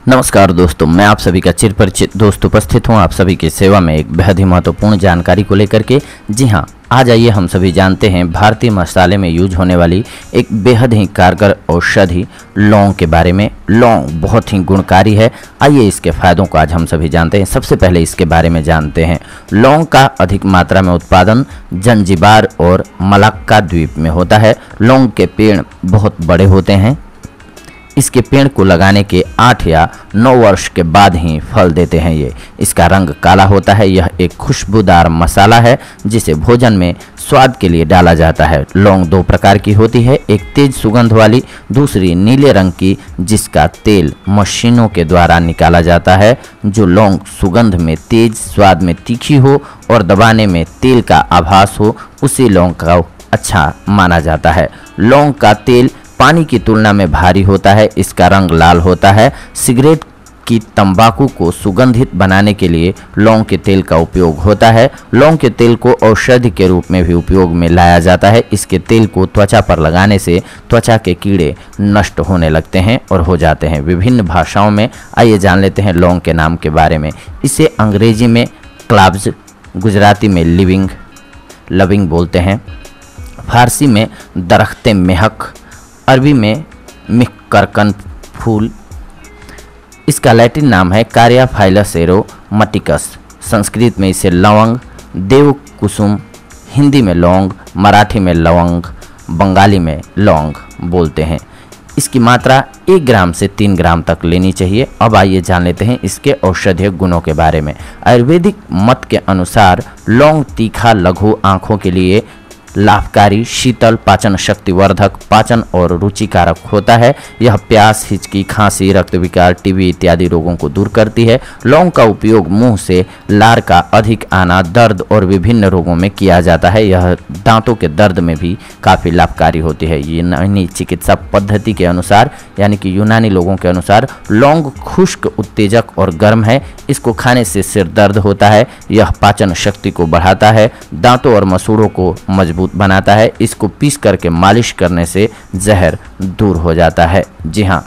नमस्कार दोस्तों, मैं आप सभी का चिरपरिचित दोस्त उपस्थित हूं आप सभी की सेवा में एक बेहद ही महत्वपूर्ण जानकारी को लेकर के। जी हां, आज आइए हम सभी जानते हैं भारतीय मसाले में यूज होने वाली एक बेहद ही कारगर औषधि लौंग के बारे में। लौंग बहुत ही गुणकारी है। आइए इसके फायदों को आज हम सभी जानते हैं। सबसे पहले इसके बारे में जानते हैं। लौंग का अधिक मात्रा में उत्पादन जंजीबार और मलाक्का द्वीप में होता है। लौंग के पेड़ बहुत बड़े होते हैं। इसके पेड़ को लगाने के 8 या 9 वर्ष के बाद ही फल देते हैं ये। इसका रंग काला होता है। यह एक खुशबूदार मसाला है जिसे भोजन में स्वाद के लिए डाला जाता है। लौंग 2 प्रकार की होती है, एक तेज सुगंध वाली, दूसरी नीले रंग की जिसका तेल मशीनों के द्वारा निकाला जाता है। जो लौंग सुगंध में तेज, स्वाद में तीखी हो और दबाने में तेल का आभास हो, उसी लौंग का अच्छा माना जाता है। लौंग का तेल पानी की तुलना में भारी होता है। इसका रंग लाल होता है। सिगरेट की तंबाकू को सुगंधित बनाने के लिए लौंग के तेल का उपयोग होता है। लौंग के तेल को औषधि के रूप में भी उपयोग में लाया जाता है। इसके तेल को त्वचा पर लगाने से त्वचा के कीड़े नष्ट होने लगते हैं और हो जाते हैं। विभिन्न भाषाओं में आइए जान लेते हैं लौंग के नाम के बारे में। इसे अंग्रेजी में क्लाव्स, गुजराती में लविंग बोलते हैं, फारसी में दरख्ते मेहक, अरबी में मिकरकन फूल। इसका लैटिन नाम है कारियाफाइलस एरोमेटिकस। संस्कृत में इसे लवंग, देव कुसुम, हिंदी में लौंग, मराठी में लवंग, बंगाली में लौंग बोलते हैं। इसकी मात्रा 1 ग्राम से 3 ग्राम तक लेनी चाहिए। अब आइए जान लेते हैं इसके औषधीय गुणों के बारे में। आयुर्वेदिक मत के अनुसार लौंग तीखा, लघु, आँखों के लिए लाभकारी, शीतल, पाचन शक्ति वर्धक, पाचन और रुचिकारक होता है। यह प्यास, हिचकी, खांसी, रक्त विकार, टीबी इत्यादि रोगों को दूर करती है। लौंग का उपयोग मुंह से लार का अधिक आना, दर्द और विभिन्न रोगों में किया जाता है। यह दांतों के दर्द में भी काफ़ी लाभकारी होती है। यूनानी चिकित्सा पद्धति के अनुसार, यानी कि यूनानी लोगों के अनुसार, लौंग खुश्क, उत्तेजक और गर्म है। इसको खाने से सिर दर्द होता है। यह पाचन शक्ति को बढ़ाता है, दांतों और मसूड़ों को मजबूत बनाता है। इसको पीस करके मालिश करने से जहर दूर हो जाता है। जी हाँ,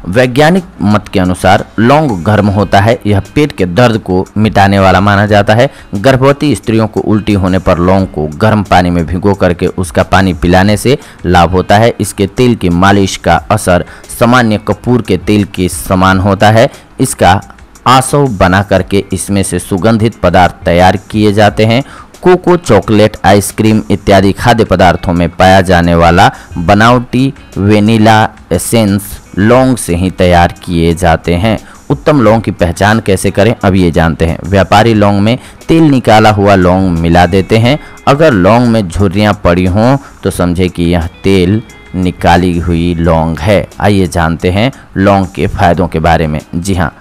वैज्ञानिक मत के अनुसार लौंग गर्म होता है। यह पेट के दर्द को मिटाने वाला माना जाता है। गर्भवती स्त्रियों को उल्टी होने पर लौंग को गर्म पानी में भिगो करके उसका पानी पिलाने से लाभ होता है। इसके तेल की मालिश का असर सामान्य कपूर के तेल के समान होता है। इसका आसव बना करके इसमें से सुगंधित पदार्थ तैयार किए जाते हैं। कोको, चॉकलेट, आइसक्रीम इत्यादि खाद्य पदार्थों में पाया जाने वाला बनावटी वेनिला एसेंस लौंग से ही तैयार किए जाते हैं। उत्तम लौंग की पहचान कैसे करें, अब ये जानते हैं। व्यापारी लौंग में तेल निकाला हुआ लौंग मिला देते हैं। अगर लौंग में झुर्रियाँ पड़ी हों तो समझे कि यह तेल निकाली हुई लौंग है। आइए जानते हैं लौंग के फायदों के बारे में। जी हाँ,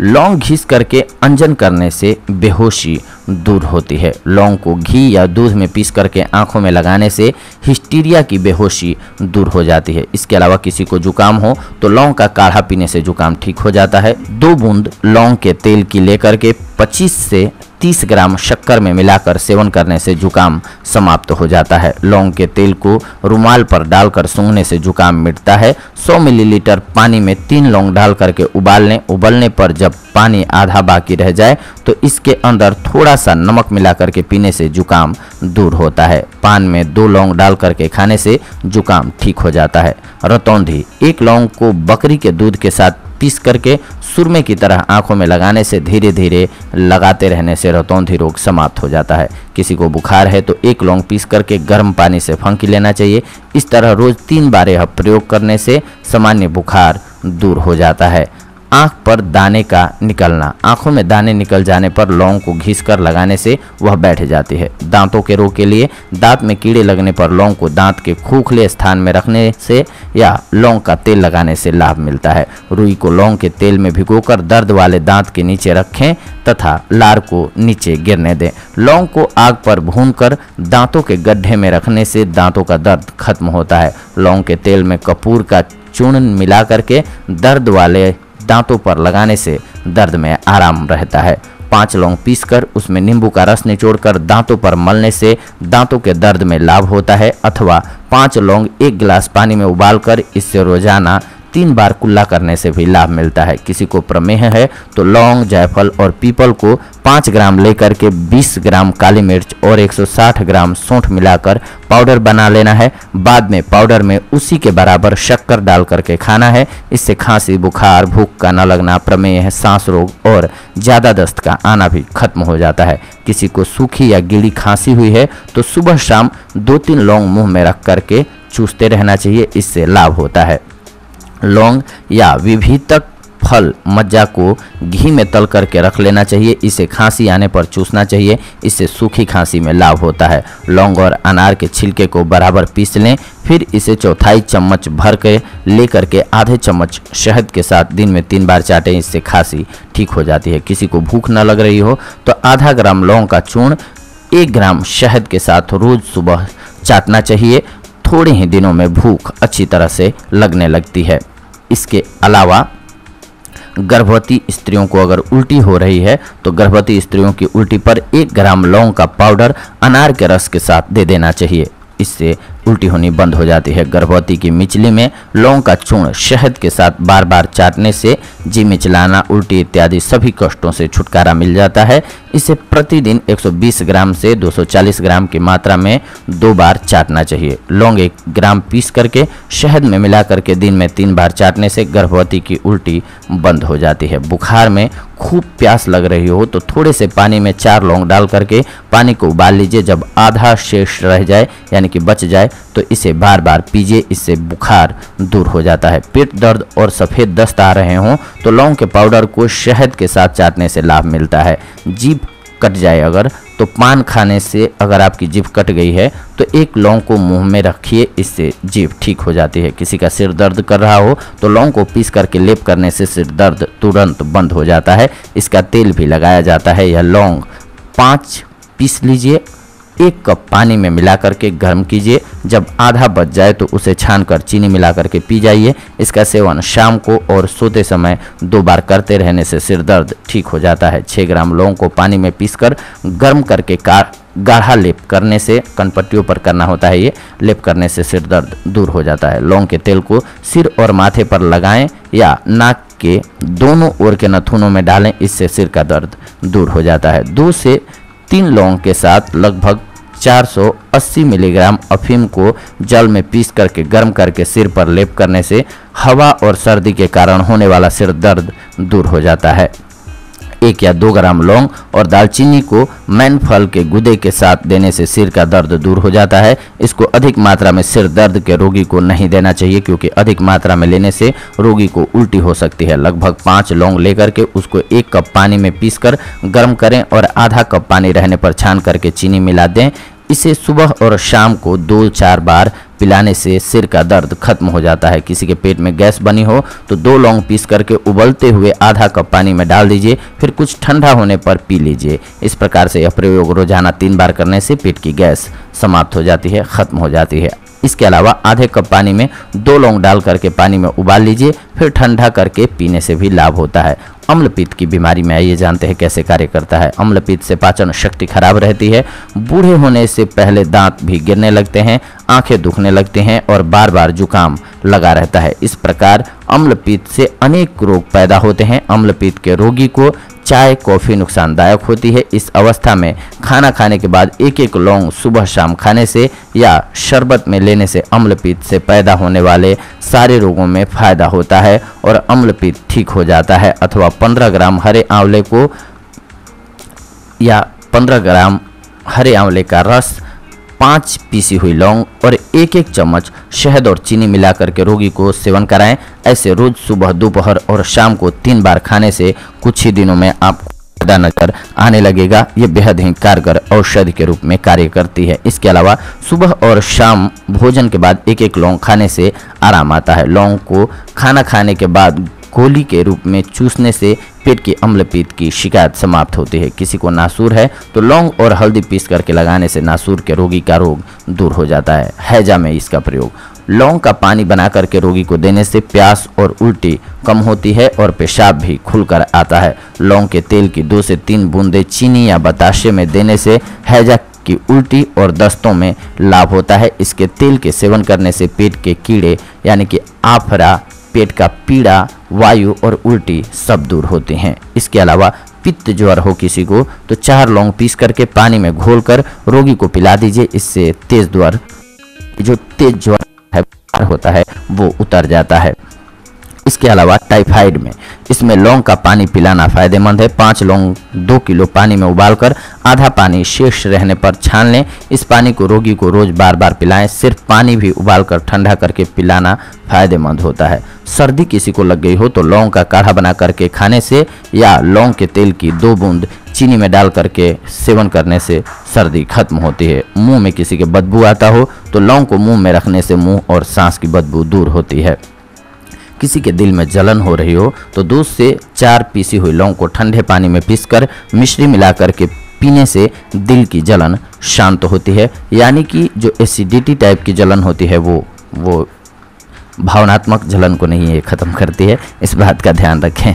लौंग घिस करके अंजन करने से बेहोशी दूर होती है। लौंग को घी या दूध में पीस करके आंखों में लगाने से हिस्टीरिया की बेहोशी दूर हो जाती है। इसके अलावा किसी को जुकाम हो तो लौंग का काढ़ा पीने से जुकाम ठीक हो जाता है। 2 बूंद लौंग के तेल की लेकर के 25 से 30 ग्राम शक्कर में मिलाकर सेवन करने से जुकाम समाप्त हो जाता है। लौंग के तेल को रुमाल पर डालकर सूंघने से जुकाम मिटता है। 100 मिलीलीटर पानी में 3 लौंग डाल करके उबाल लें। उबलने पर जब पानी आधा बाकी रह जाए तो इसके अंदर थोड़ा सा नमक मिला करके पीने से जुकाम दूर होता है। पान में 2 लौंग डाल करके खाने से जुकाम ठीक हो जाता है। रतौंधी, 1 लौंग को बकरी के दूध के साथ पीस करके सुरमे की तरह आंखों में लगाने से धीरे धीरे लगाते रहने से रतौंधी रोग समाप्त हो जाता है। किसी को बुखार है तो 1 लौंग पीस करके गर्म पानी से फंकी लेना चाहिए। इस तरह रोज 3 बार यह प्रयोग करने से सामान्य बुखार दूर हो जाता है। आँख पर दाने का निकलना, आँखों में दाने निकल जाने पर लौंग को घिस कर लगाने से वह बैठ जाती है। दांतों के रोग के लिए, दांत में कीड़े लगने पर लौंग को दांत के खोखले स्थान में रखने से या लौंग का तेल लगाने से लाभ मिलता है। रुई को लौंग के तेल में भिगोकर दर्द वाले दांत के नीचे रखें तथा लार को नीचे गिरने दें। लौंग को आग पर भूनकर दांतों के गड्ढे में रखने से दांतों का दर्द खत्म होता है। लौंग के तेल में कपूर का चूर्ण मिला करके दर्द वाले दांतों पर लगाने से दर्द में आराम रहता है। 5 लौंग पीसकर उसमें नींबू का रस निचोड़कर दांतों पर मलने से दांतों के दर्द में लाभ होता है। अथवा 5 लौंग 1 गिलास पानी में उबालकर इससे रोजाना 3 बार कुल्ला करने से भी लाभ मिलता है। किसी को प्रमेह है तो लौंग, जायफल और पीपल को 5 ग्राम लेकर के 20 ग्राम काली मिर्च और 160 ग्राम सौंठ मिलाकर पाउडर बना लेना है। बाद में पाउडर में उसी के बराबर शक्कर डाल करके खाना है। इससे खांसी, बुखार, भूख का न लगना, प्रमेह, सांस रोग और ज़्यादा दस्त का आना भी खत्म हो जाता है। किसी को सूखी या गीली खांसी हुई है तो सुबह शाम 2-3 लौंग मुंह में रख करके चूसते रहना चाहिए, इससे लाभ होता है। लौंग या विभितक फल मज्जा को घी में तल करके रख लेना चाहिए, इसे खांसी आने पर चूसना चाहिए, इससे सूखी खांसी में लाभ होता है। लौंग और अनार के छिलके को बराबर पीस लें, फिर इसे 1/4 चम्मच भर के लेकर के आधे चम्मच शहद के साथ दिन में 3 बार चाटें, इससे खांसी ठीक हो जाती है। किसी को भूख न लग रही हो तो आधा ग्राम लौंग का चूर्ण 1 ग्राम शहद के साथ रोज सुबह चाटना चाहिए। थोड़े ही दिनों में भूख अच्छी तरह से लगने लगती है। इसके अलावा गर्भवती स्त्रियों को अगर उल्टी हो रही है तो गर्भवती स्त्रियों की उल्टी पर 1 ग्राम लौंग का पाउडर अनार के रस के साथ दे देना चाहिए, इससे उल्टी होनी बंद हो जाती है। गर्भवती की मिचली में लौंग का चूर्ण शहद के साथ बार बार चाटने से जी मिचलाना, उल्टी इत्यादि सभी कष्टों से छुटकारा मिल जाता है। इसे प्रतिदिन 120 ग्राम से 240 ग्राम की मात्रा में 2 बार चाटना चाहिए। लौंग 1 ग्राम पीस करके शहद में मिला करके दिन में 3 बार चाटने से गर्भवती की उल्टी बंद हो जाती है। बुखार में खूब प्यास लग रही हो तो थोड़े से पानी में 4 लौंग डाल करके पानी को उबाल लीजिए। जब आधा शेष रह जाए यानी कि बच जाए तो इसे बार बार पीजिए, इससे बुखार दूर हो जाता है। पेट दर्द और सफ़ेद दस्त आ रहे हों तो लौंग के पाउडर को शहद के साथ चाटने से लाभ मिलता है। जीभ कट जाए अगर तो पान खाने से अगर आपकी जीभ कट गई है तो 1 लौंग को मुंह में रखिए, इससे जीभ ठीक हो जाती है। किसी का सिर दर्द कर रहा हो तो लौंग को पीस करके लेप करने से सिर दर्द तुरंत बंद हो जाता है। इसका तेल भी लगाया जाता है। यह लौंग 5 पीस लीजिए, 1 कप पानी में मिला करके गर्म कीजिए। जब आधा बच जाए तो उसे छानकर चीनी मिला करके पी जाइए। इसका सेवन शाम को और सोते समय 2 बार करते रहने से सिर दर्द ठीक हो जाता है। 6 ग्राम लौंग को पानी में पीसकर गर्म करके गाढ़ा लेप करने से, कनपट्टियों पर करना होता है, ये लेप करने से सिर दर्द दूर हो जाता है। लौंग के तेल को सिर और माथे पर लगाएं या नाक के दोनों ओर के नथुनों में डालें, इससे सिर का दर्द दूर हो जाता है। 2 से 3 लौंग के साथ लगभग 480 मिलीग्राम अफीम को जल में पीस करके गर्म करके सिर पर लेप करने से हवा और सर्दी के कारण होने वाला सिर दर्द दूर हो जाता है। 1 या 2 ग्राम लौंग और दालचीनी को मैन फल के गुदे के साथ देने से सिर का दर्द दूर हो जाता है। इसको अधिक मात्रा में सिर दर्द के रोगी को नहीं देना चाहिए, क्योंकि अधिक मात्रा में लेने से रोगी को उल्टी हो सकती है। लगभग 5 लौंग लेकर के उसको 1 कप पानी में पीसकर गर्म करें और आधा कप पानी रहने पर छान करके चीनी मिला दें। इसे सुबह और शाम को 2-4 बार पिलाने से सिर का दर्द खत्म हो जाता है। किसी के पेट में गैस बनी हो तो 2 लौंग पीस करके उबलते हुए आधा कप पानी में डाल दीजिए, फिर कुछ ठंडा होने पर पी लीजिए। इस प्रकार से यह प्रयोग रोजाना 3 बार करने से पेट की गैस समाप्त हो जाती है, खत्म हो जाती है। इसके अलावा आधे कप पानी में 2 लौंग डाल करके पानी में उबाल लीजिए, फिर ठंडा करके पीने से भी लाभ होता है। अम्लपित्त की बीमारी में आइए जानते हैं कैसे कार्य करता है। अम्लपित्त से पाचन शक्ति खराब रहती है, बूढ़े होने से पहले दांत भी गिरने लगते हैं, आंखें दुखने लगती हैं और बार बार जुकाम लगा रहता है। इस प्रकार अम्लपित्त से अनेक रोग पैदा होते हैं। अम्लपित्त के रोगी को चाय, कॉफ़ी नुकसानदायक होती है। इस अवस्था में खाना खाने के बाद 1-1 लौंग सुबह शाम खाने से या शरबत में लेने से अम्लपित्त से पैदा होने वाले सारे रोगों में फायदा होता है और अम्लपित्त ठीक हो जाता है। अथवा 15 ग्राम हरे आंवले को या 15 ग्राम हरे आंवले का रस, 5 पीसी हुई लौंग और 1-1 चम्मच शहद और चीनी मिलाकर के रोगी को सेवन कराएं। ऐसे रोज सुबह, दोपहर और शाम को 3 बार खाने से कुछ ही दिनों में आपको फायदा नजर आने लगेगा। ये बेहद ही कारगर औषधि के रूप में कार्य करती है। इसके अलावा सुबह और शाम भोजन के बाद 1-1 लौंग खाने से आराम आता है। लौंग को खाना खाने के बाद गोली के रूप में चूसने से पेट की अम्लपित्त की शिकायत समाप्त होती है। किसी को नासूर है तो लौंग और हल्दी पीस करके लगाने से नासूर के रोगी का रोग दूर हो जाता है। हैजा में इसका प्रयोग लौंग का पानी बना करके रोगी को देने से प्यास और उल्टी कम होती है और पेशाब भी खुलकर आता है। लौंग के तेल की 2 से 3 बूंदे चीनी या बताशे में देने से हैजा की उल्टी और दस्तों में लाभ होता है। इसके तेल के सेवन करने से पेट के कीड़े यानी कि आफरा पेट का पीड़ा, वायु और उल्टी सब दूर होते हैं। इसके अलावा पित्त ज्वर हो किसी को तो 4 लौंग पीस करके पानी में घोलकर रोगी को पिला दीजिए। इससे तेज ज्वर होता है वो उतर जाता है। इसके अलावा टाइफाइड में इसमें लौंग का पानी पिलाना फायदेमंद है। 5 लौंग 2 किलो पानी में उबालकर आधा पानी शेष रहने पर छान लें। इस पानी को रोगी को रोज बार बार पिलाएं। सिर्फ पानी भी उबालकर ठंडा करके पिलाना फायदेमंद होता है। सर्दी किसी को लग गई हो तो लौंग का काढ़ा बना करके खाने से या लौंग के तेल की 2 बूंद चीनी में डाल करके सेवन करने से सर्दी खत्म होती है। मुंह में किसी के बदबू आता हो तो लौंग को मुंह में रखने से मुंह और सांस की बदबू दूर होती है। किसी के दिल में जलन हो रही हो तो 2 से 4 पीसी हुई लौंग को ठंडे पानी में पीसकर मिश्री मिलाकर के पीने से दिल की जलन शांत होती है। यानी कि जो एसिडिटी टाइप की जलन होती है वो भावनात्मक जलन को नहीं ये खत्म करती है, इस बात का ध्यान रखें।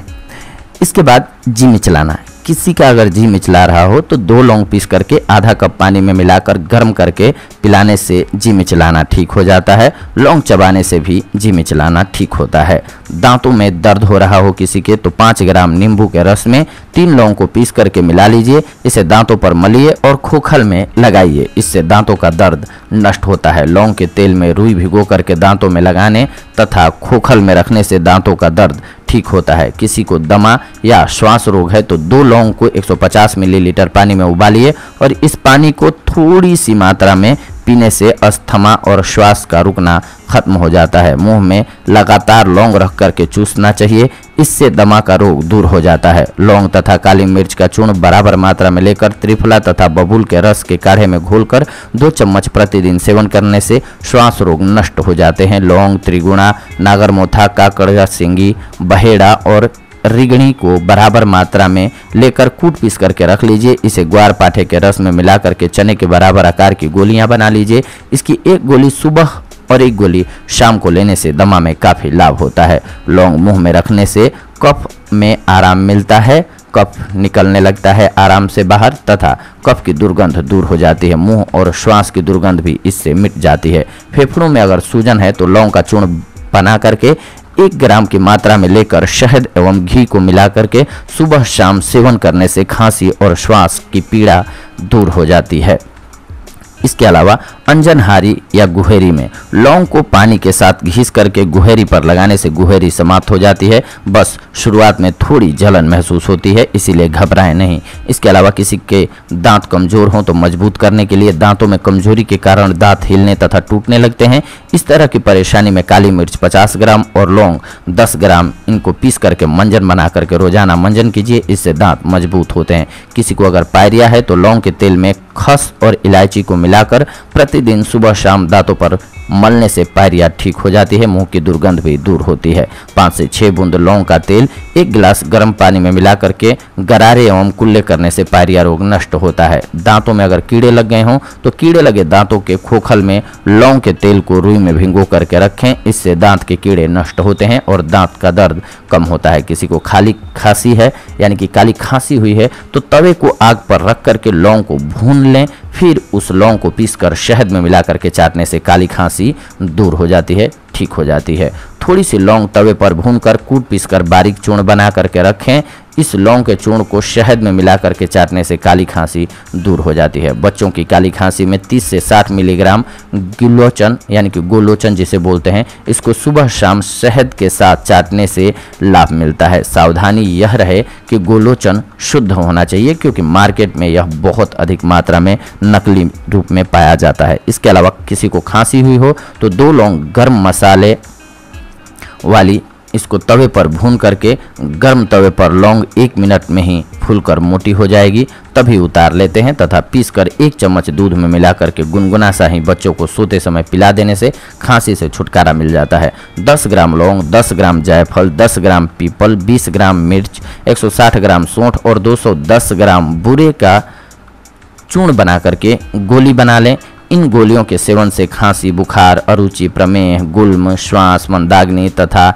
इसके बाद जी मिचलाना। किसी का अगर जी मिचला रहा हो तो 2 लौंग पीस करके आधा कप पानी में मिलाकर गर्म करके पिलाने से जी मिचलाना ठीक हो जाता है। लौंग चबाने से भी जी मिचलाना ठीक होता है। दांतों में दर्द हो रहा हो किसी के तो 5 ग्राम नींबू के रस में 3 लौंग को पीस करके मिला लीजिए। इसे दांतों पर मलिए और खोखल में लगाइए। इससे दांतों का दर्द नष्ट होता है। लौंग के तेल में रुई भिगो करके दांतों में लगाने तथा खोखल में रखने से दांतों का दर्द ठीक होता है। किसी को दमा या श्वास रोग है तो 2 लौंग को 150 मिलीलीटर पानी में उबालिए और इस पानी को थोड़ी सी मात्रा में पीने से अस्थमा और श्वास का रुकना खत्म हो जाता है। मुंह में लगातार लौंग रख करके चूसना चाहिए, इससे दमा का रोग दूर हो जाता है। लौंग तथा काली मिर्च का चूर्ण बराबर मात्रा में लेकर त्रिफला तथा बबूल के रस के काढ़े में घोलकर 2 चम्मच प्रतिदिन सेवन करने से श्वास रोग नष्ट हो जाते हैं। लौंग, त्रिगुणा, नागरमोथा, काकड़िया सिंगी, बहेड़ा और रिगणी को बराबर मात्रा में लेकर कूट पीस करके रख लीजिए। इसे ग्वार पाठे के रस में मिला करके चने के बराबर आकार की गोलियां बना लीजिए। इसकी 1 गोली सुबह और 1 गोली शाम को लेने से दमा में काफ़ी लाभ होता है। लौंग मुंह में रखने से कफ में आराम मिलता है, कफ निकलने लगता है आराम से बाहर तथा कफ की दुर्गंध दूर हो जाती है। मुंह और श्वास की दुर्गंध भी इससे मिट जाती है। फेफड़ों में अगर सूजन है तो लौंग का चूर्ण बना करके 1 ग्राम की मात्रा में लेकर शहद एवं घी को मिला करके सुबह शाम सेवन करने से खांसी और श्वास की पीड़ा दूर हो जाती है। इसके अलावा अंजनहारी या गुहेरी में लौंग को पानी के साथ घिस करके गुहेरी पर लगाने से गुहेरी समाप्त हो जाती है। बस शुरुआत में थोड़ी जलन महसूस होती है, इसीलिए घबराएं नहीं। इसके अलावा किसी के दांत कमजोर हों तो मजबूत करने के लिए दांतों में कमजोरी के कारण दांत हिलने तथा टूटने लगते हैं। इस तरह की परेशानी में काली मिर्च 50 ग्राम और लौंग 10 ग्राम इनको पीस करके मंजन बना करके रोजाना मंजन कीजिए, इससे दांत मजबूत होते हैं। किसी को अगर पायरिया है तो लौंग के तेल में खस और इलायची को मिलाकर प्रतिदिन सुबह शाम दांतों पर मलने से पायरिया ठीक हो जाती है। मुंह की दुर्गंध भी दूर होती है। 5 से 6 बूंद लौंग का तेल 1 गिलास गर्म पानी में मिला करके गरारे एवं कुल्ले करने से पायरिया रोग नष्ट होता है। दांतों में अगर कीड़े लग गए हों तो कीड़े लगे दांतों के खोखल में लौंग के तेल को रुई में भिगो करके रखें, इससे दांत के कीड़े नष्ट होते हैं और दांत का दर्द कम होता है। किसी को खाली खांसी है यानी कि काली खांसी हुई है तो तवे को आग पर रख करके लौंग को भून लें, फिर उस लौंग को पीसकर शहद में मिला करके चाटने से काली खांसी दूर हो जाती है, ठीक हो जाती है। थोड़ी सी लौंग तवे पर भूनकर कूट पीसकर बारीक चूर्ण बना करके रखें। इस लौंग के चूर्ण को शहद में मिला करके चाटने से काली खांसी दूर हो जाती है। बच्चों की काली खांसी में 30 से 60 मिलीग्राम गिलोचन यानी कि गोलोचन जिसे बोलते हैं, इसको सुबह शाम शहद के साथ चाटने से लाभ मिलता है। सावधानी यह रहे कि गोलोचन शुद्ध होना चाहिए क्योंकि मार्केट में यह बहुत अधिक मात्रा में नकली रूप में पाया जाता है। इसके अलावा किसी को खांसी हुई हो तो 2 लौंग गर्म मसाले वाली इसको तवे पर भून करके गर्म तवे पर लौंग 1 मिनट में ही फूलकर मोटी हो जाएगी, तभी उतार लेते हैं तथा पीसकर 1 चम्मच दूध में मिला करके गुनगुना सा ही बच्चों को सोते समय पिला देने से खांसी से छुटकारा मिल जाता है। 10 ग्राम लौंग, 10 ग्राम जायफल, 10 ग्राम पीपल, 20 ग्राम मिर्च, 160 ग्राम सौंठ और 210 ग्राम बूरे का चूर्ण बना करके गोली बना लें। इन गोलियों के सेवन से खांसी, बुखार, अरुचि, प्रमेह, गुल्म, श्वास, मंदाग्नि तथा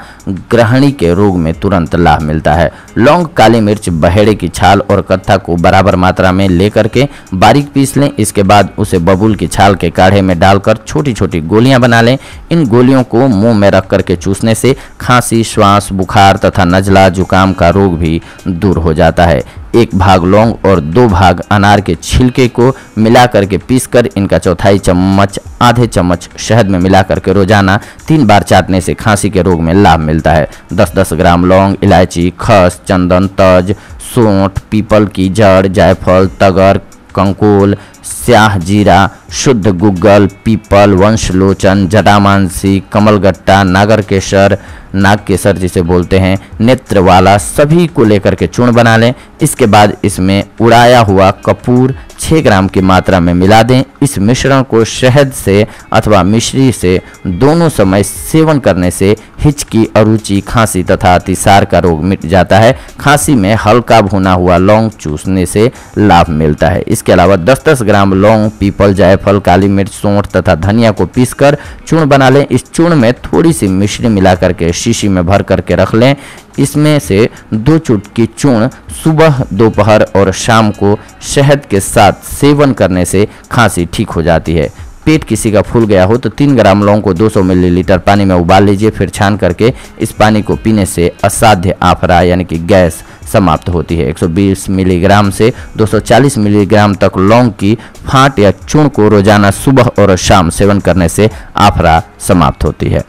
ग्रहणी के रोग में तुरंत लाभ मिलता है। लौंग, काली मिर्च, बहेड़े की छाल और कत्था को बराबर मात्रा में लेकर के बारीक पीस लें। इसके बाद उसे बबूल की छाल के काढ़े में डालकर छोटी छोटी गोलियां बना लें। इन गोलियों को मुंह में रख करके चूसने से खांसी, श्वास, बुखार तथा नजला, जुकाम का रोग भी दूर हो जाता है। 1 भाग लौंग और 2 भाग अनार के छिलके को मिलाकर के पीसकर इनका चौथाई चम्मच आधे चम्मच शहद में मिलाकर के रोजाना 3 बार चाटने से खांसी के रोग में लाभ मिलता है। 10-10 ग्राम लौंग, इलायची, खस, चंदन, तज, सौंठ, पीपल की जड़, जायफल, तगर, कंकोल, स्याह जीरा, शुद्ध गुग्गल, पीपल, वंशलोचन, जटामांसी, कमलगट्टा, नागरकेसर, नागकेसर जिसे बोलते हैं, नेत्रवाला, सभी को लेकर के चूर्ण बना लें। इसके बाद इसमें उड़ाया हुआ कपूर 6 ग्राम की मात्रा में मिला दें। इस मिश्रण को शहद से अथवा मिश्री से दोनों समय सेवन करने से हिचकी, अरुचि, खांसी तथा अतिसार का रोग मिट जाता है। खांसी में हल्का भुना हुआ लौंग चूसने से लाभ मिलता है। इसके अलावा 10-10 ग्राम लौंग, पीपल, जायफल, काली मिर्च, सौंठ तथा धनिया को पीसकर चूर्ण बना लें। इस चूर्ण में थोड़ी सी मिश्री मिला करके शीशी में भर करके रख लें। इसमें से 2 चुटकी चूर्ण सुबह, दोपहर और शाम को शहद के साथ सेवन करने से खांसी ठीक हो जाती है। पेट किसी का फूल गया हो तो 3 ग्राम लौंग को 200 मिलीलीटर पानी में उबाल लीजिए। फिर छान करके इस पानी को पीने से असाध्य आफरा यानी कि गैस समाप्त होती है। 120 मिलीग्राम से 240 मिलीग्राम तक लौंग की फांट या चूर्ण को रोजाना सुबह और शाम सेवन करने से आफरा समाप्त होती है।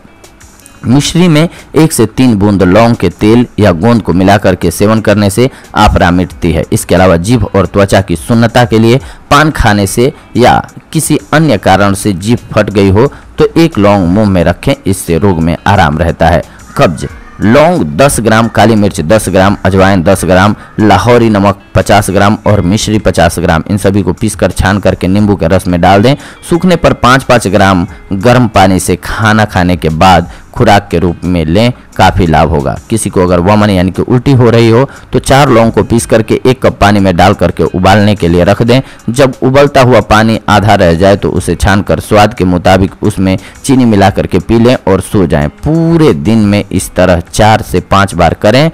मिश्री में 1 से 3 बूंद लौंग के तेल या गोंद को मिलाकर के सेवन करने से आफरा मिटती है। इसके अलावा जीभ और त्वचा की सुन्नता के लिए पान खाने से या किसी अन्य कारण से जीभ फट गई हो तो 1 लौंग मुंह में रखें, इससे रोग में आराम रहता है। कब्ज, लौंग 10 ग्राम, काली मिर्च 10 ग्राम, अजवाइन 10 ग्राम, लाहौरी नमक 50 ग्राम और मिश्री 50 ग्राम, इन सभी को पीसकर छान करके नींबू के रस में डाल दें। सूखने पर 5-5 ग्राम गर्म पानी से खाना खाने के बाद खुराक के रूप में लें, काफ़ी लाभ होगा। किसी को अगर वमन यानी कि उल्टी हो रही हो तो 4 लौंग को पीस करके 1 कप पानी में डाल करके उबालने के लिए रख दें। जब उबलता हुआ पानी आधा रह जाए तो उसे छानकर स्वाद के मुताबिक उसमें चीनी मिला करके पी लें और सो जाएं। पूरे दिन में इस तरह 4 से 5 बार करें।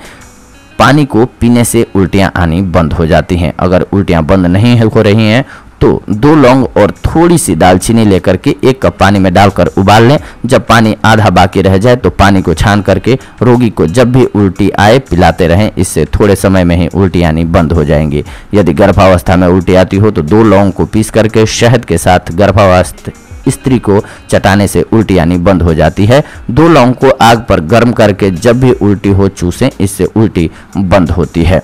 पानी को पीने से उल्टियां आनी बंद हो जाती हैं। अगर उल्टियां बंद नहीं हो रही हैं तो 2 लौंग और थोड़ी सी दालचीनी लेकर के 1 कप पानी में डालकर उबाल लें। जब पानी आधा बाकी रह जाए तो पानी को छान करके रोगी को जब भी उल्टी आए पिलाते रहें। इससे थोड़े समय में ही उल्टी आनी बंद हो जाएंगी। यदि गर्भावस्था में उल्टी आती हो तो 2 लौंग को पीस करके शहद के साथ गर्भावस्था स्त्री को चटाने से उल्टी आनी बंद हो जाती है। 2 लौंग को आग पर गर्म करके जब भी उल्टी हो चूसें, इससे उल्टी बंद होती है।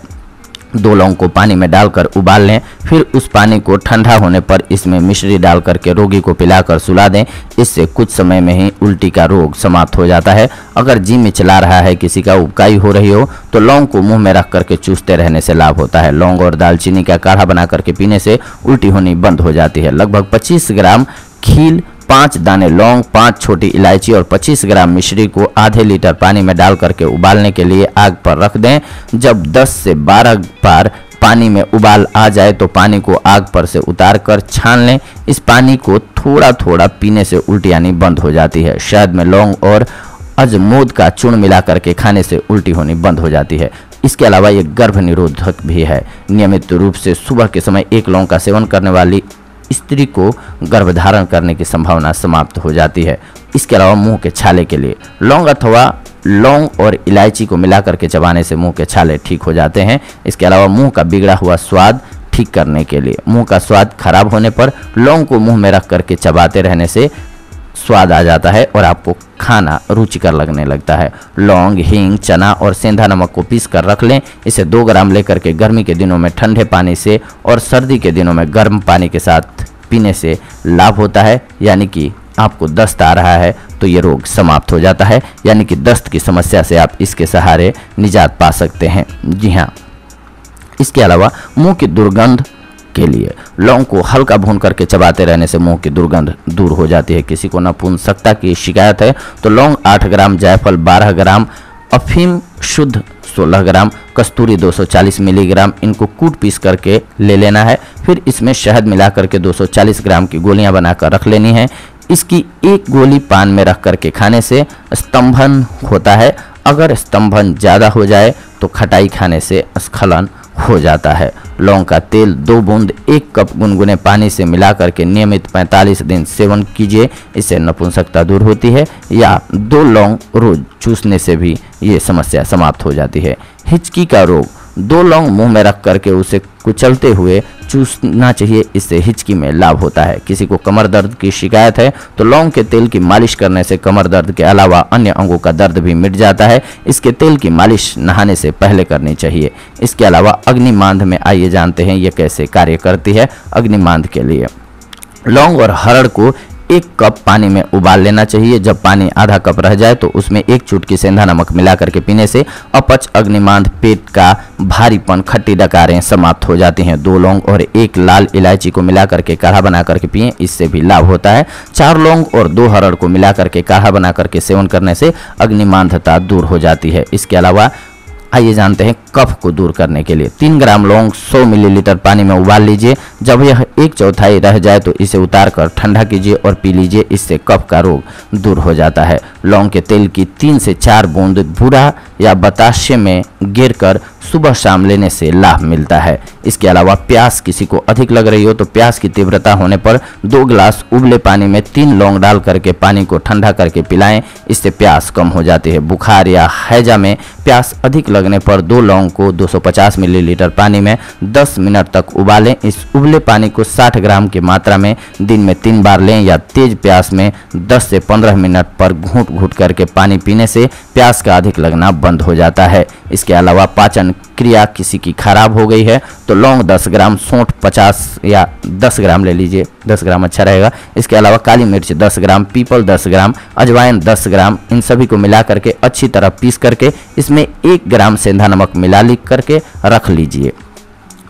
2 लौंग को पानी में डालकर उबाल लें। फिर उस पानी को ठंडा होने पर इसमें मिश्री डाल करके रोगी को पिलाकर सुला दें। इससे कुछ समय में ही उल्टी का रोग समाप्त हो जाता है। अगर जी में चला रहा है, किसी का उबकाई हो रही हो तो लौंग को मुंह में रख करके चूसते रहने से लाभ होता है। लौंग और दालचीनी का काढ़ा बना करके पीने से उल्टी होनी बंद हो जाती है। लगभग 25 ग्राम खील, 5 दाने लौंग, 5 छोटी इलायची और 25 ग्राम मिश्री को आधे लीटर पानी में डाल करके उबालने के लिए आग पर रख दें। जब 10 से 12 बार पानी में उबाल आ जाए तो पानी को आग पर से उतार कर छान लें। इस पानी को थोड़ा थोड़ा पीने से उल्टी आनी बंद हो जाती है। शहद में लौंग और अजमोद का चूर्ण मिला करके खाने से उल्टी होनी बंद हो जाती है। इसके अलावा ये गर्भ निरोधक भी है। नियमित रूप से सुबह के समय 1 लौंग का सेवन करने वाली स्त्री को गर्भधारण करने की संभावना समाप्त हो जाती है। इसके अलावा मुंह के छाले के लिए लौंग अथवा लौंग और इलायची को मिलाकर के चबाने से मुंह के छाले ठीक हो जाते हैं। इसके अलावा मुंह का बिगड़ा हुआ स्वाद ठीक करने के लिए मुंह का स्वाद खराब होने पर लौंग को मुंह में रख करके चबाते रहने से स्वाद आ जाता है और आपको खाना रुचिकर लगने लगता है। लौंग, हींग, चना और सेंधा नमक को पीस कर रख लें। इसे 2 ग्राम लेकर के गर्मी के दिनों में ठंडे पानी से और सर्दी के दिनों में गर्म पानी के साथ पीने से लाभ होता है। यानी कि आपको दस्त आ रहा है तो ये रोग समाप्त हो जाता है। यानी कि दस्त की समस्या से आप इसके सहारे निजात पा सकते हैं। जी हाँ, इसके अलावा मुंह की दुर्गंध के लिए लौंग को हल्का भून करके चबाते रहने से मुंह की दुर्गंध दूर हो जाती है। किसी को नपुंसकता की शिकायत है तो लौंग 8 ग्राम, जायफल 12 ग्राम, अफीम शुद्ध 16 ग्राम, कस्तूरी 240 मिलीग्राम, इनको कूट पीस करके ले लेना है। फिर इसमें शहद मिला करके 240 ग्राम की गोलियां बनाकर रख लेनी है। इसकी एक गोली पान में रख करके खाने से स्तंभन होता है। अगर स्तंभन ज़्यादा हो जाए तो खटाई खाने से स्खलन हो जाता है। लौंग का तेल 2 बूंद 1 कप गुनगुने पानी से मिला करके नियमित 45 दिन सेवन कीजिए। इससे नपुंसकता दूर होती है, या 2 लौंग रोज चूसने से भी ये समस्या समाप्त हो जाती है। हिचकी का रोग, 2 लौंग मुंह में रख करके उसे कुचलते हुए चूसना चाहिए, इससे हिचकी में लाभ होता है। किसी को कमर दर्द की शिकायत है तो लौंग के तेल की मालिश करने से कमर दर्द के अलावा अन्य अंगों का दर्द भी मिट जाता है। इसके तेल की मालिश नहाने से पहले करनी चाहिए। इसके अलावा अग्निमांद में आइए जानते हैं ये कैसे कार्य करती है। अग्निमांद के लिए लौंग और हरड़ को 1 कप पानी में उबाल लेना चाहिए। जब पानी आधा कप रह जाए तो उसमें 1 चुटकी सेंधा नमक मिला करके पीने से अपच, अग्निमांद, पेट का भारीपन, खट्टी डकारें समाप्त हो जाती हैं। 2 लौंग और 1 लाल इलायची को मिला करके काढ़ा बना करके पिएं, इससे भी लाभ होता है। 4 लौंग और 2 हरड़ को मिला करके काढ़ा बना करके सेवन करने से अग्निमांदता दूर हो जाती है। इसके अलावा आइए जानते हैं कफ को दूर करने के लिए 3 ग्राम लौंग 100 मिलीलीटर पानी में उबाल लीजिए। जब यह 1/4 रह जाए तो इसे उतार कर ठंडा कीजिए और पी लीजिए, इससे कफ का रोग दूर हो जाता है। लौंग के तेल की 3 से 4 बूंद बूढ़ा या बताशे में गिरकर सुबह शाम लेने से लाभ मिलता है। इसके अलावा प्यास किसी को अधिक लग रही हो तो प्यास की तीव्रता होने पर 2 गिलास उबले पानी में 3 लौंग डाल करके पानी को ठंडा करके पिलाएं, इससे प्यास कम हो जाती है। बुखार या हैजा में प्यास अधिक लगने पर 2 लौंग को 250 मिलीलीटर पानी में 10 मिनट तक उबालें। इस उबले पानी को 60 ग्राम की मात्रा में दिन में 3 बार लें, या तेज प्यास में 10 से 15 मिनट पर घूंट घूंट करके पानी पीने से प्यास का अधिक लगना बंद हो जाता है। इसके अलावा पाचन क्रिया किसी की खराब हो गई है तो लौंग 10 ग्राम, सौंठ 50 या 10 ग्राम ले लीजिए, 10 ग्राम अच्छा रहेगा। इसके अलावा काली मिर्च 10 ग्राम, पीपल 10 ग्राम, अजवाइन 10 ग्राम, इन सभी को मिला करके अच्छी तरह पीस करके इसमें 1 ग्राम सेंधा नमक मिला ली करके रख लीजिए।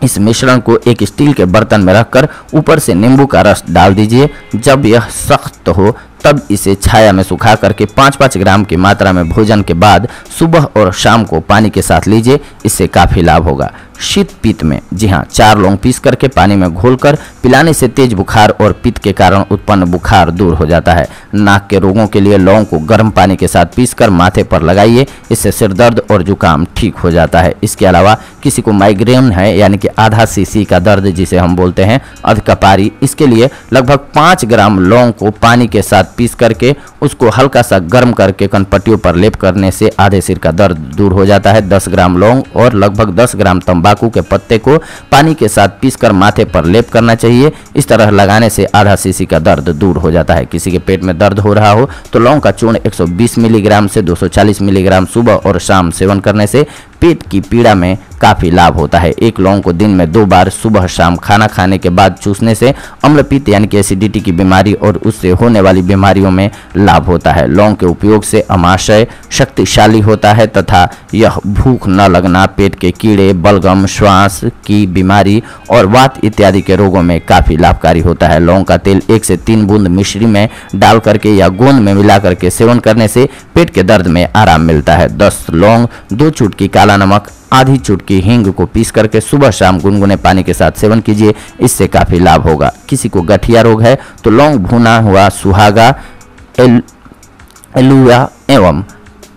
इस मिश्रण को एक स्टील के बर्तन में रखकर ऊपर से नींबू का रस डाल दीजिए। जब यह सख्त हो तब इसे छाया में सुखा करके 5-5 ग्राम की मात्रा में भोजन के बाद सुबह और शाम को पानी के साथ लीजिए, इससे काफ़ी लाभ होगा। शीत पित्त में, जी हाँ, 4 लौंग पीस करके पानी में घोलकर पिलाने से तेज बुखार और पित्त के कारण उत्पन्न बुखार दूर हो जाता है। नाक के रोगों के लिए लौंग को गर्म पानी के साथ पीसकर माथे पर लगाइए, इससे सिर दर्द और जुकाम ठीक हो जाता है। इसके अलावा किसी को माइग्रेन है यानी कि आधा सीसी का दर्द जिसे हम बोलते हैं अधकपारी, इसके लिए लगभग 5 ग्राम लौंग को पानी के साथ पीस करके उसको हल्का सा गर्म करके कनपट्टियों पर लेप करने से आधे सिर का दर्द दूर हो जाता है। 10 ग्राम लौंग और लगभग 10 ग्राम तंबाकू के पत्ते को पानी के साथ पीसकर माथे पर लेप करना चाहिए। इस तरह लगाने से आधा सीसी का दर्द दूर हो जाता है। किसी के पेट में दर्द हो रहा हो तो लौंग का चूर्ण 120 मिलीग्राम से 240 मिलीग्राम सुबह और शाम सेवन करने से पेट की पीड़ा में काफ़ी लाभ होता है। 1 लौंग को दिन में 2 बार सुबह शाम खाना खाने के बाद चूसने से अम्लपित्त यानी कि एसिडिटी की बीमारी और उससे होने वाली बीमारियों में लाभ होता है। लौंग के उपयोग से अमाशय शक्तिशाली होता है तथा यह भूख न लगना, पेट के कीड़े, बलगम, श्वास की बीमारी और वात इत्यादि के रोगों में काफ़ी लाभकारी होता है। लौंग का तेल 1 से 3 बूंद मिश्री में डाल करके या गोंद में मिला करके सेवन करने से पेट के दर्द में आराम मिलता है। 10 लौंग, 2 चुटकी काला नमक, आधी चुटकी हींग को पीस करके सुबह शाम गुनगुने पानी के साथ सेवन कीजिए, इससे काफ़ी लाभ होगा। किसी को गठिया रोग है तो लौंग, भुना हुआ सुहागा, एलुआ एवं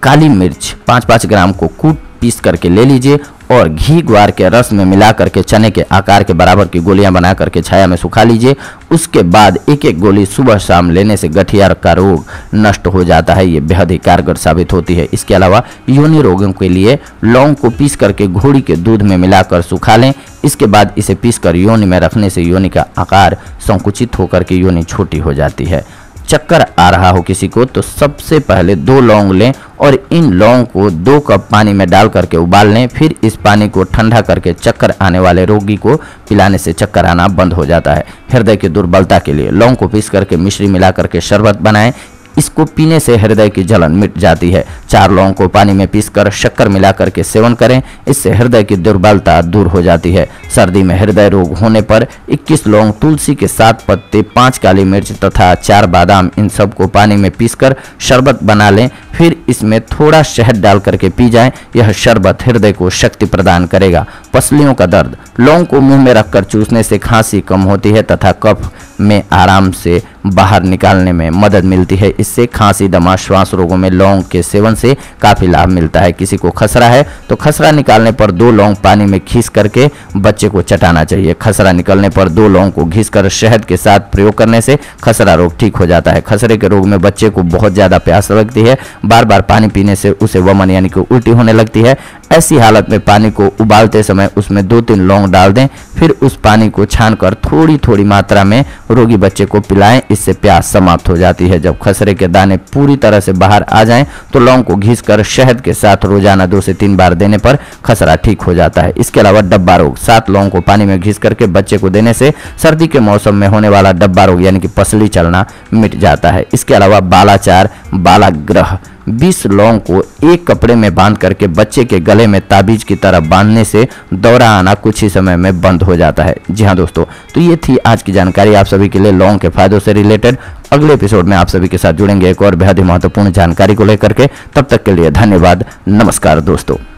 काली मिर्च 5-5 ग्राम को कूट पीस करके ले लीजिए और घी ग्वार के रस में मिला करके चने के आकार के बराबर की गोलियां बना करके छाया में सुखा लीजिए। उसके बाद 1-1 गोली सुबह शाम लेने से गठिया का रोग नष्ट हो जाता है। ये बेहद ही कारगर साबित होती है। इसके अलावा योनि रोगों के लिए लौंग को पीस करके घोड़ी के दूध में मिलाकर सुखा लें। इसके बाद इसे पीसकर योनि में रखने से योनि का आकार संकुचित होकर के योनि छोटी हो जाती है। चक्कर आ रहा हो किसी को तो सबसे पहले 2 लौंग लें और इन लौंग को 2 कप पानी में डाल करके उबाल लें। फिर इस पानी को ठंडा करके चक्कर आने वाले रोगी को पिलाने से चक्कर आना बंद हो जाता है। हृदय की दुर्बलता के लिए लौंग को पीस करके मिश्री मिला करके शरबत बनाएं। इसको पीने से हृदय की जलन मिट जाती है। 4 लौंग को पानी में पीसकर शक्कर मिलाकर के सेवन करें, इससे हृदय की दुर्बलता दूर हो जाती है। सर्दी में हृदय रोग होने पर 21 लौंग, तुलसी के 7 पत्ते, 5 काली मिर्च तथा 4 बादाम, इन सब को पानी में पीसकर शरबत बना लें, फिर इसमें थोड़ा शहद डाल करके पी जाएं। यह शरबत हृदय को शक्ति प्रदान करेगा। पसलियों का दर्द, लौंग को मुंह में रखकर चूसने से खांसी कम होती है तथा कफ में आराम से बाहर निकालने में मदद मिलती है। इससे खांसी, दमा, श्वास रोगों में लौंग के सेवन से काफी लाभ मिलता है। किसी को खसरा है तो खसरा निकालने पर 2 लौंग पानी में घिस करके बच्चे को चटाना चाहिए। खसरा निकलने पर 2 लौंग को घिसकर शहद के साथ प्रयोग करने से खसरा रोग ठीक हो जाता है। खसरे के रोग में बच्चे को बहुत ज्यादा प्यास लगती है, बार बार पानी पीने से उसे वमन यानी कि उल्टी होने लगती है। ऐसी हालत में पानी को उबालते समय उसमें 2-3 लौंग डाल दें, फिर उस पानी को छानकर थोड़ी थोड़ी मात्रा में रोगी बच्चे को पिलाएं। इससे प्यास समाप्त हो जाती है। जब खसरे के दाने पूरी तरह से बाहर आ जाएं तो लौंग को घिसकर शहद के साथ रोजाना 2 से 3 बार देने पर खसरा ठीक हो जाता है। इसके अलावा डब्बा रोग, 7 लौंग को पानी में घिस करके बच्चे को देने से सर्दी के मौसम में होने वाला डब्बा रोग यानी कि पसली चलना मिट जाता है। इसके अलावा बालाचार, बालाग्रह, 20 लौंग को एक कपड़े में बांध करके बच्चे के गले में ताबीज की तरह बांधने से दौरा आना कुछ ही समय में बंद हो जाता है। जी हाँ दोस्तों, तो ये थी आज की जानकारी आप सभी के लिए लौंग के फायदों से रिलेटेड। अगले एपिसोड में आप सभी के साथ जुड़ेंगे एक और बेहद ही महत्वपूर्ण जानकारी को लेकर के। तब तक के लिए धन्यवाद। नमस्कार दोस्तों।